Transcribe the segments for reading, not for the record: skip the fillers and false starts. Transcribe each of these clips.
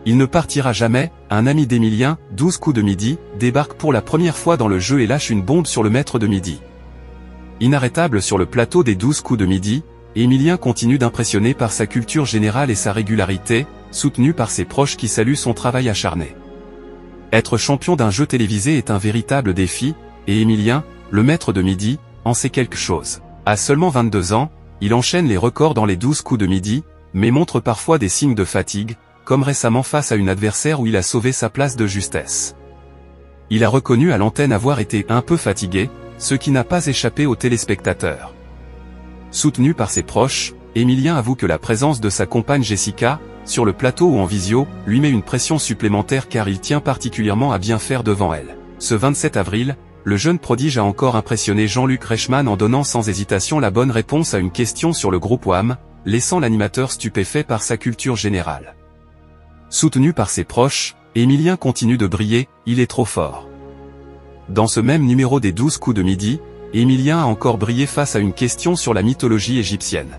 Il ne partira jamais, un ami d'Emilien, 12 coups de midi, débarque pour la première fois dans le jeu et lâche une bombe sur le maître de midi. Inarrêtable sur le plateau des 12 coups de midi, Emilien continue d'impressionner par sa culture générale et sa régularité, soutenu par ses proches qui saluent son travail acharné. Être champion d'un jeu télévisé est un véritable défi, et Emilien, le maître de midi, en sait quelque chose. À seulement 22 ans, il enchaîne les records dans les 12 coups de midi, mais montre parfois des signes de fatigue, comme récemment face à une adversaire où il a sauvé sa place de justesse. Il a reconnu à l'antenne avoir été un peu fatigué, ce qui n'a pas échappé aux téléspectateurs. Soutenu par ses proches, Emilien avoue que la présence de sa compagne Jessica, sur le plateau ou en visio, lui met une pression supplémentaire car il tient particulièrement à bien faire devant elle. Ce 27 avril, le jeune prodige a encore impressionné Jean-Luc Reichmann en donnant sans hésitation la bonne réponse à une question sur le groupe Wham, laissant l'animateur stupéfait par sa culture générale. Soutenu par ses proches, Emilien continue de briller, il est trop fort. Dans ce même numéro des 12 coups de midi, Emilien a encore brillé face à une question sur la mythologie égyptienne.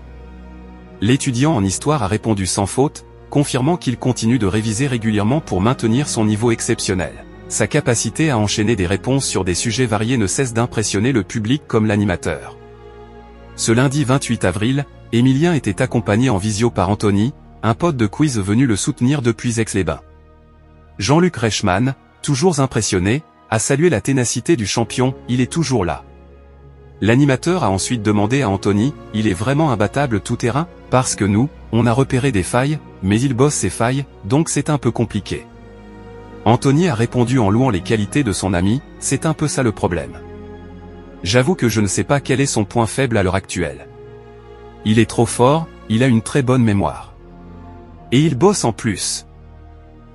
L'étudiant en histoire a répondu sans faute, confirmant qu'il continue de réviser régulièrement pour maintenir son niveau exceptionnel. Sa capacité à enchaîner des réponses sur des sujets variés ne cesse d'impressionner le public comme l'animateur. Ce lundi 28 avril, Emilien était accompagné en visio par Anthony, un pote de quiz venu le soutenir depuis Aix-les-Bains. Jean-Luc Reichmann, toujours impressionné, a salué la ténacité du champion, il est toujours là. L'animateur a ensuite demandé à Anthony, il est vraiment imbattable tout-terrain, parce que nous, on a repéré des failles, mais il bosse ses failles, donc c'est un peu compliqué. Anthony a répondu en louant les qualités de son ami, c'est un peu ça le problème. J'avoue que je ne sais pas quel est son point faible à l'heure actuelle. Il est trop fort, il a une très bonne mémoire. Et il bosse en plus.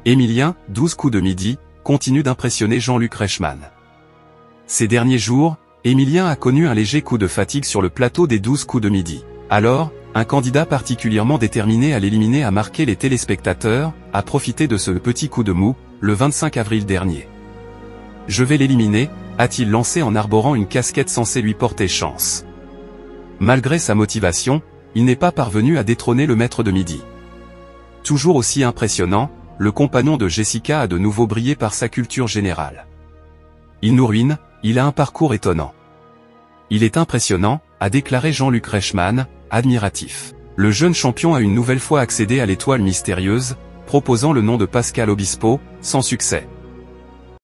Emilien, 12 coups de midi, continue d'impressionner Jean-Luc Reichmann. Ces derniers jours, Emilien a connu un léger coup de fatigue sur le plateau des 12 coups de midi. Alors, un candidat particulièrement déterminé à l'éliminer a marqué les téléspectateurs, a profité de ce petit coup de mou, le 25 avril dernier. Je vais l'éliminer, a-t-il lancé en arborant une casquette censée lui porter chance. Malgré sa motivation, il n'est pas parvenu à détrôner le maître de midi. Toujours aussi impressionnant, le compagnon de Jessica a de nouveau brillé par sa culture générale. Il nous ruine, il a un parcours étonnant. Il est impressionnant, a déclaré Jean-Luc Reichmann, admiratif. Le jeune champion a une nouvelle fois accédé à l'étoile mystérieuse, proposant le nom de Pascal Obispo, sans succès.